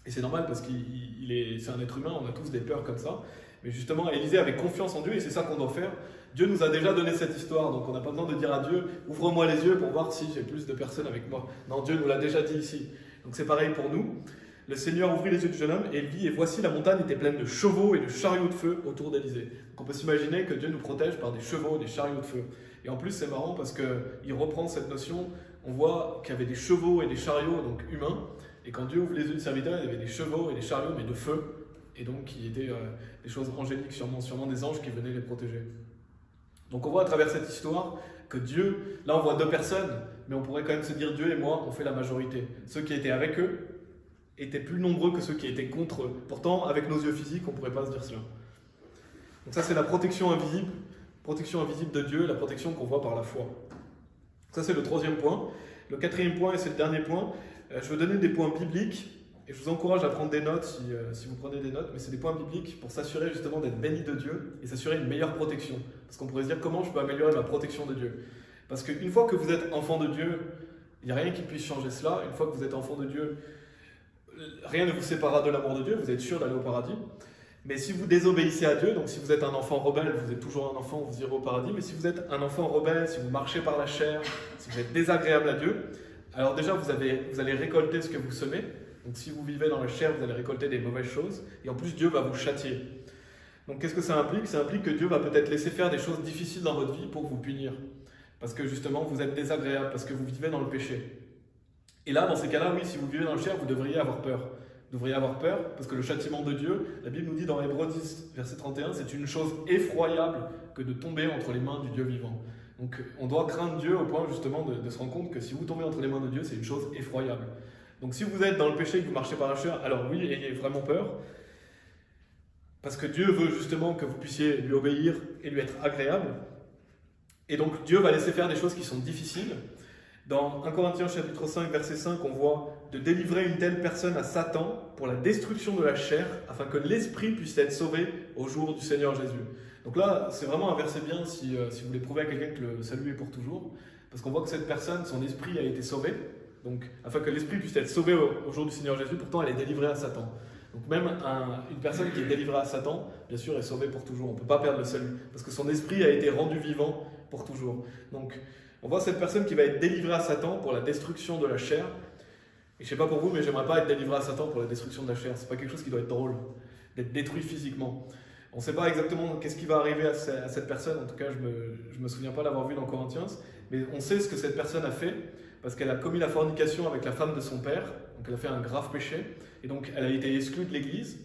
Et c'est normal parce c'est un être humain, on a tous des peurs comme ça. Mais justement, Élisée avait confiance en Dieu et c'est ça qu'on doit faire. Dieu nous a déjà donné cette histoire, donc on n'a pas besoin de dire à Dieu « Ouvre-moi les yeux pour voir si j'ai plus de personnes avec moi ». Non, Dieu nous l'a déjà dit ici. Donc c'est pareil pour nous. Le Seigneur ouvrit les yeux du jeune homme et il vit, et voici la montagne était pleine de chevaux et de chariots de feu autour d'Élisée. Donc on peut s'imaginer que Dieu nous protège par des chevaux, des chariots de feu. Et en plus c'est marrant parce qu'il reprend cette notion, on voit qu'il y avait des chevaux et des chariots, donc humains, et quand Dieu ouvre les yeux du serviteur, il y avait des chevaux et des chariots, mais de feu, et donc qui étaient des choses angéliques, sûrement des anges qui venaient les protéger. Donc on voit à travers cette histoire que Dieu, là on voit deux personnes, mais on pourrait quand même se dire Dieu et moi, on fait la majorité. Ceux qui étaient avec eux étaient plus nombreux que ceux qui étaient contre eux. Pourtant, avec nos yeux physiques, on ne pourrait pas se dire cela. Donc ça c'est la protection invisible de Dieu, la protection qu'on voit par la foi. Ça c'est le troisième point. Le quatrième point, et c'est le dernier point, je veux donner des points bibliques, et je vous encourage à prendre des notes si vous prenez des notes, mais c'est des points bibliques pour s'assurer justement d'être béni de Dieu et s'assurer une meilleure protection. Parce qu'on pourrait se dire comment je peux améliorer ma protection de Dieu. Parce qu'une fois que vous êtes enfant de Dieu, il n'y a rien qui puisse changer cela. Une fois que vous êtes enfant de Dieu, rien ne vous séparera de l'amour de Dieu, vous êtes sûr d'aller au paradis. Mais si vous désobéissez à Dieu, donc si vous êtes un enfant rebelle, vous êtes toujours un enfant, vous irez au paradis. Mais si vous êtes un enfant rebelle, si vous marchez par la chair, si vous êtes désagréable à Dieu, alors déjà vous allez récolter ce que vous semez. Donc si vous vivez dans la chair, vous allez récolter des mauvaises choses. Et en plus, Dieu va vous châtier. Donc qu'est-ce que ça implique? Ça implique que Dieu va peut-être laisser faire des choses difficiles dans votre vie pour vous punir. Parce que justement, vous êtes désagréable, parce que vous vivez dans le péché. Et là, dans ces cas-là, oui, si vous vivez dans la chair, vous devriez avoir peur. Vous devriez avoir peur, parce que le châtiment de Dieu, la Bible nous dit dans Hébreux 10, verset 31, c'est une chose effroyable que de tomber entre les mains du Dieu vivant. Donc on doit craindre Dieu au point justement de se rendre compte que si vous tombez entre les mains de Dieu, c'est une chose effroyable. Donc si vous êtes dans le péché et que vous marchez par la chair, alors oui, ayez vraiment peur. Parce que Dieu veut justement que vous puissiez lui obéir et lui être agréable. Et donc Dieu va laisser faire des choses qui sont difficiles. Dans 1 Corinthiens chapitre 5, verset 5, on voit de délivrer une telle personne à Satan pour la destruction de la chair, afin que l'esprit puisse être sauvé au jour du Seigneur Jésus. Donc là, c'est vraiment un verset bien si vous voulez prouver à quelqu'un que le salut est pour toujours. Parce qu'on voit que cette personne, son esprit a été sauvé. Donc, afin que l'esprit puisse être sauvé au jour du Seigneur Jésus, pourtant elle est délivrée à Satan. Donc même une personne qui est délivrée à Satan, bien sûr, est sauvée pour toujours. On ne peut pas perdre le salut, parce que son esprit a été rendu vivant pour toujours. Donc, on voit cette personne qui va être délivrée à Satan pour la destruction de la chair. Et je ne sais pas pour vous, mais j'aimerais pas être délivré à Satan pour la destruction de la chair. C'est pas quelque chose qui doit être drôle, d'être détruit physiquement. On ne sait pas exactement qu'est-ce qui va arriver à cette personne. En tout cas, je me souviens pas l'avoir vu dans Corinthiens, mais on sait ce que cette personne a fait. Parce qu'elle a commis la fornication avec la femme de son père, donc elle a fait un grave péché, et donc elle a été exclue de l'église,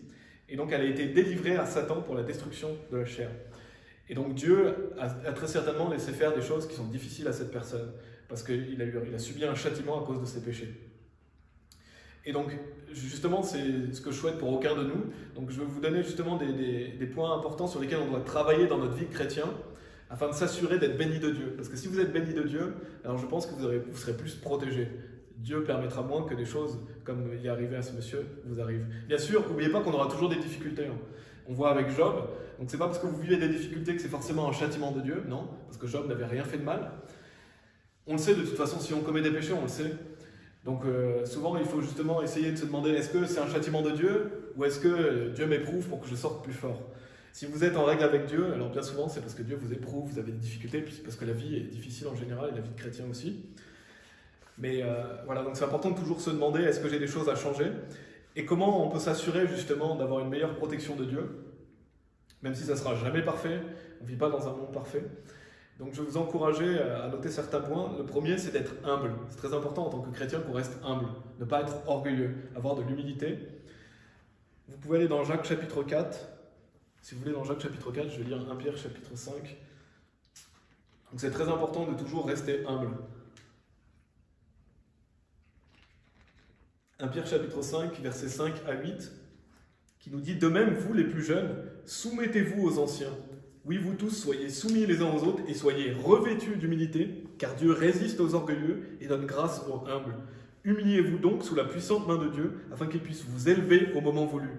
et donc elle a été délivrée à Satan pour la destruction de la chair. Et donc Dieu a très certainement laissé faire des choses qui sont difficiles à cette personne, parce qu'il a subi un châtiment à cause de ses péchés. Et donc justement, c'est ce que je souhaite pour aucun de nous. Donc je vais vous donner justement des points importants sur lesquels on doit travailler dans notre vie de chrétien, afin de s'assurer d'être béni de Dieu. Parce que si vous êtes béni de Dieu, alors je pense que vous serez plus protégé. Dieu permettra moins que des choses comme il est arrivé à ce monsieur vous arrivent. Bien sûr, n'oubliez pas qu'on aura toujours des difficultés. On voit avec Job, donc c'est pas parce que vous vivez des difficultés que c'est forcément un châtiment de Dieu, non, parce que Job n'avait rien fait de mal. On le sait de toute façon, si on commet des péchés, on le sait. Donc souvent, il faut justement essayer de se demander, est-ce que c'est un châtiment de Dieu, ou est-ce que Dieu m'éprouve pour que je sorte plus fort? Si vous êtes en règle avec Dieu, alors bien souvent c'est parce que Dieu vous éprouve, vous avez des difficultés, puis parce que la vie est difficile en général, et la vie de chrétien aussi. Mais voilà, donc c'est important de toujours se demander, est-ce que j'ai des choses à changer? Et comment on peut s'assurer justement d'avoir une meilleure protection de Dieu? Même si ça ne sera jamais parfait, on ne vit pas dans un monde parfait. Donc je vais vous encourager à noter certains points. Le premier, c'est d'être humble. C'est très important en tant que chrétien qu'on reste humble, ne pas être orgueilleux, avoir de l'humilité. Vous pouvez aller dans Jacques chapitre 4. Si vous voulez, dans Jacques chapitre 4, je vais lire 1 Pierre chapitre 5. Donc c'est très important de toujours rester humble. 1 Pierre chapitre 5, versets 5 à 8, qui nous dit « De même, vous les plus jeunes, soumettez-vous aux anciens. Oui, vous tous, soyez soumis les uns aux autres et soyez revêtus d'humilité, car Dieu résiste aux orgueilleux et donne grâce aux humbles. Humiliez-vous donc sous la puissante main de Dieu, afin qu'il puisse vous élever au moment voulu.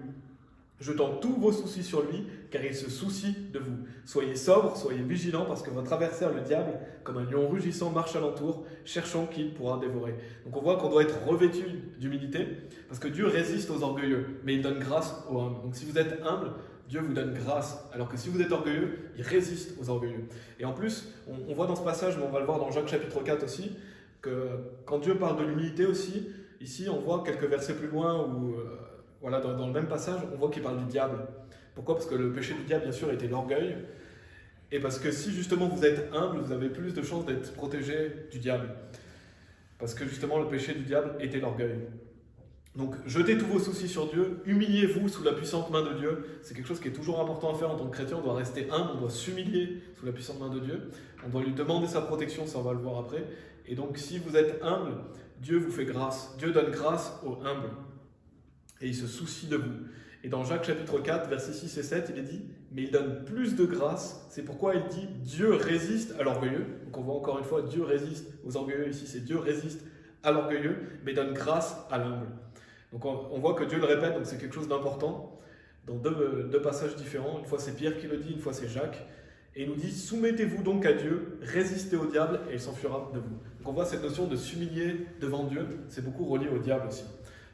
jetant tous vos soucis sur lui, car il se soucie de vous. Soyez sobres, soyez vigilants, parce que votre adversaire, le diable, comme un lion rugissant, marche alentour, cherchant qui il pourra dévorer. Donc on voit qu'on doit être revêtu d'humilité, parce que Dieu résiste aux orgueilleux, mais il donne grâce aux humbles. Donc si vous êtes humble, Dieu vous donne grâce, alors que si vous êtes orgueilleux, il résiste aux orgueilleux. Et en plus, on voit dans ce passage, mais on va le voir dans Jacques chapitre 4 aussi, que quand Dieu parle de l'humilité aussi, ici on voit quelques versets plus loin où... Voilà, dans le même passage, on voit qu'il parle du diable. Pourquoi? Parce que le péché du diable, bien sûr, était l'orgueil. Et parce que si justement vous êtes humble, vous avez plus de chances d'être protégé du diable. Parce que justement, le péché du diable était l'orgueil. Donc, jetez tous vos soucis sur Dieu, humiliez-vous sous la puissante main de Dieu. C'est quelque chose qui est toujours important à faire en tant que chrétien. On doit rester humble, on doit s'humilier sous la puissante main de Dieu. On doit lui demander sa protection, ça on va le voir après. Et donc, si vous êtes humble, Dieu vous fait grâce. Dieu donne grâce aux humbles. Et il se soucie de vous. Et dans Jacques chapitre 4, versets 6 et 7, il est dit « Mais il donne plus de grâce ». C'est pourquoi il dit « Dieu résiste à l'orgueilleux ». Donc on voit encore une fois, Dieu résiste aux orgueilleux. Ici, c'est Dieu résiste à l'orgueilleux, mais donne grâce à l'humble. Donc on voit que Dieu le répète, donc c'est quelque chose d'important. Dans deux passages différents. Une fois c'est Pierre qui le dit, une fois c'est Jacques. Et il nous dit « Soumettez-vous donc à Dieu, résistez au diable et il s'enfuira de vous ». Donc on voit cette notion de s'humilier devant Dieu. C'est beaucoup relié au diable aussi.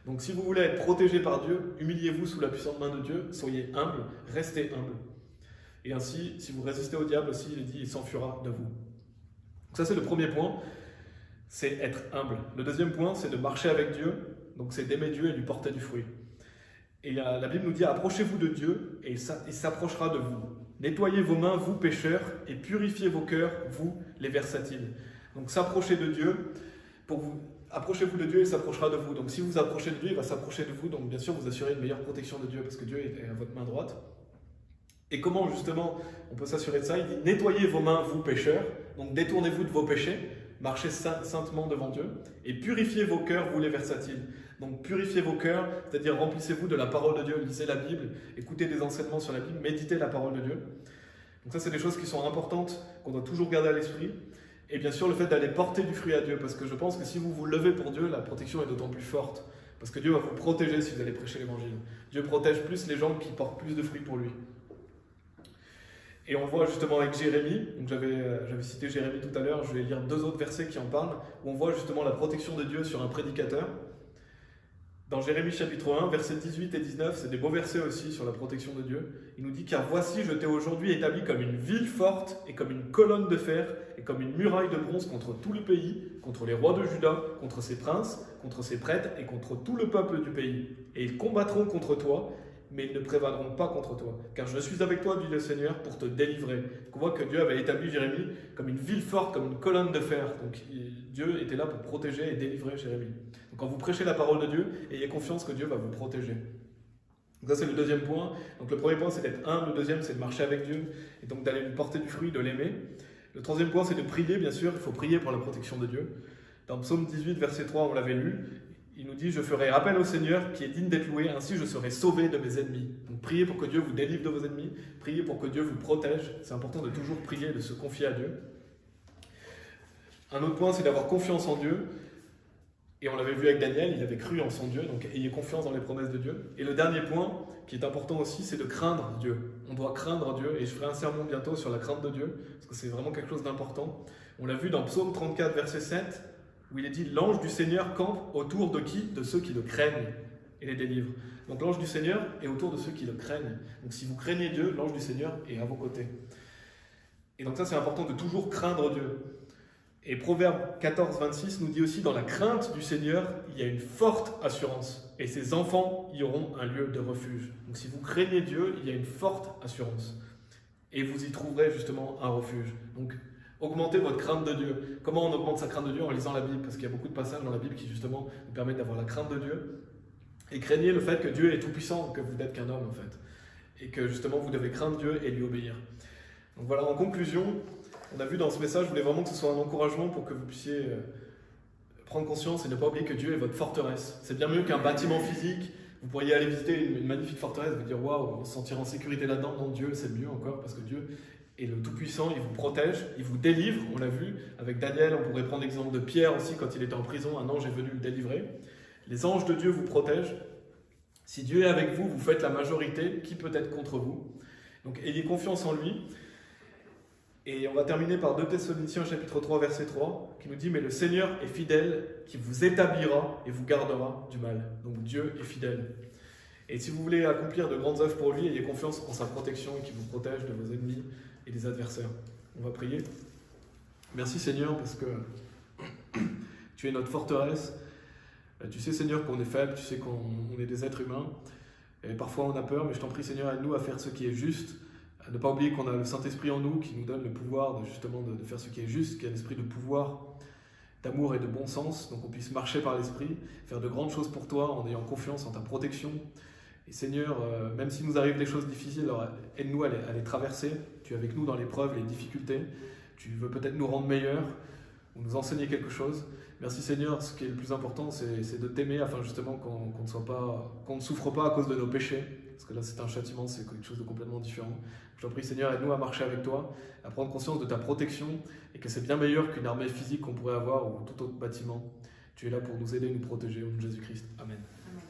Donc si vous voulez être protégé par Dieu, humiliez-vous sous la puissante main de Dieu, soyez humble, restez humble. Et ainsi, si vous résistez au diable aussi, il est dit, il s'enfuira de vous. Donc ça c'est le premier point, c'est être humble. Le deuxième point, c'est de marcher avec Dieu, donc c'est d'aimer Dieu et lui porter du fruit. Et la Bible nous dit, approchez-vous de Dieu et il s'approchera de vous. Nettoyez vos mains, vous pécheurs, et purifiez vos cœurs, vous les versatiles. Donc s'approcher de Dieu, approchez-vous de Dieu et il s'approchera de vous. Donc si vous vous approchez de Dieu, il va s'approcher de vous. Donc bien sûr, vous assurez une meilleure protection de Dieu parce que Dieu est à votre main droite. Et comment justement on peut s'assurer de ça? Il dit nettoyez vos mains, vous pécheurs. Donc détournez-vous de vos péchés, marchez saintement devant Dieu et purifiez vos cœurs, vous les versatiles. Donc purifiez vos cœurs, c'est-à-dire remplissez-vous de la parole de Dieu, lisez la Bible, écoutez des enseignements sur la Bible, méditez la parole de Dieu. Donc ça c'est des choses qui sont importantes, qu'on doit toujours garder à l'esprit. Et bien sûr, le fait d'aller porter du fruit à Dieu, parce que je pense que si vous vous levez pour Dieu, la protection est d'autant plus forte. Parce que Dieu va vous protéger si vous allez prêcher l'évangile. Dieu protège plus les gens qui portent plus de fruits pour lui. Et on le voit justement avec Jérémie. Donc j'avais cité Jérémie tout à l'heure, je vais lire 2 autres versets qui en parlent, où on voit justement la protection de Dieu sur un prédicateur. Dans Jérémie chapitre 1, versets 18 et 19, c'est des beaux versets aussi sur la protection de Dieu. Il nous dit « Car voici, je t'ai aujourd'hui établi comme une ville forte et comme une colonne de fer et comme une muraille de bronze contre tout le pays, contre les rois de Juda, contre ses princes, contre ses prêtres et contre tout le peuple du pays. Et ils combattront contre toi, mais ils ne prévaudront pas contre toi. Car je suis avec toi, dit le Seigneur, pour te délivrer. » Donc on voit que Dieu avait établi Jérémie comme une ville forte, comme une colonne de fer. Donc Dieu était là pour protéger et délivrer Jérémie. Donc quand vous prêchez la parole de Dieu, ayez confiance que Dieu va vous protéger. Donc ça c'est le deuxième point. Donc le premier point c'est d'être humble, le deuxième c'est de marcher avec Dieu, et donc d'aller lui porter du fruit, de l'aimer. Le troisième point c'est de prier, bien sûr, il faut prier pour la protection de Dieu. Dans Psaume 18, verset 3, on l'avait lu, il nous dit « Je ferai appel au Seigneur qui est digne d'être loué, ainsi je serai sauvé de mes ennemis. » Donc priez pour que Dieu vous délivre de vos ennemis, priez pour que Dieu vous protège. C'est important de toujours prier, de se confier à Dieu. Un autre point c'est d'avoir confiance en Dieu. Et on l'avait vu avec Daniel, il avait cru en son Dieu, donc ayez confiance dans les promesses de Dieu. Et le dernier point, qui est important aussi, c'est de craindre Dieu. On doit craindre Dieu, et je ferai un sermon bientôt sur la crainte de Dieu, parce que c'est vraiment quelque chose d'important. On l'a vu dans Psaume 34, verset 7, où il est dit « L'ange du Seigneur campe autour de qui? De ceux qui le craignent et les délivre. » Donc l'ange du Seigneur est autour de ceux qui le craignent. Donc si vous craignez Dieu, l'ange du Seigneur est à vos côtés. Et donc ça c'est important de toujours craindre Dieu. Et Proverbe 14, 26 nous dit aussi, dans la crainte du Seigneur, il y a une forte assurance. Et ses enfants y auront un lieu de refuge. Donc si vous craignez Dieu, il y a une forte assurance. Et vous y trouverez justement un refuge. Donc augmentez votre crainte de Dieu. Comment on augmente sa crainte de Dieu? En lisant la Bible, parce qu'il y a beaucoup de passages dans la Bible qui justement nous permettent d'avoir la crainte de Dieu. Et craignez le fait que Dieu est tout puissant, que vous n'êtes qu'un homme en fait. Et que justement vous devez craindre Dieu et lui obéir. Donc voilà, en conclusion, on a vu dans ce message, je voulais vraiment que ce soit un encouragement pour que vous puissiez prendre conscience et ne pas oublier que Dieu est votre forteresse. C'est bien mieux qu'un bâtiment physique. Vous pourriez aller visiter une magnifique forteresse, vous dire waouh, se sentir en sécurité là-dedans. Non, Dieu, c'est mieux encore parce que Dieu est le Tout-Puissant, il vous protège, il vous délivre. On l'a vu avec Daniel, on pourrait prendre l'exemple de Pierre aussi quand il était en prison, un ange est venu le délivrer. Les anges de Dieu vous protègent. Si Dieu est avec vous, vous faites la majorité, qui peut être contre vous? Donc ayez confiance en lui. Et on va terminer par 2 Thessaloniciens chapitre 3 verset 3 qui nous dit « Mais le Seigneur est fidèle, qui vous établira et vous gardera du mal. » Donc Dieu est fidèle. Et si vous voulez accomplir de grandes œuvres pour lui, ayez confiance en sa protection qui vous protège de vos ennemis et des adversaires. On va prier. Merci Seigneur parce que tu es notre forteresse. Tu sais Seigneur qu'on est faible, tu sais qu'on est des êtres humains. Et parfois on a peur, mais je t'en prie Seigneur, aide-nous à faire ce qui est juste. À ne pas oublier qu'on a le Saint-Esprit en nous qui nous donne le pouvoir justement de faire ce qui est juste, qui a l'esprit de pouvoir, d'amour et de bon sens. Donc on puisse marcher par l'Esprit, faire de grandes choses pour toi en ayant confiance en ta protection. Et Seigneur, même s'il nous arrive des choses difficiles, alors aide-nous à les traverser. Tu es avec nous dans l'épreuve, les difficultés. Tu veux peut-être nous rendre meilleurs ou nous enseigner quelque chose. Merci Seigneur, ce qui est le plus important, c'est de t'aimer afin justement qu'on ne souffre pas à cause de nos péchés. Parce que là c'est un châtiment, c'est quelque chose de complètement différent. Je t'en prie Seigneur, aide-nous à marcher avec toi, à prendre conscience de ta protection et que c'est bien meilleur qu'une armée physique qu'on pourrait avoir ou tout autre bâtiment. Tu es là pour nous aider, nous protéger au nom de Jésus-Christ. Amen.
Amen.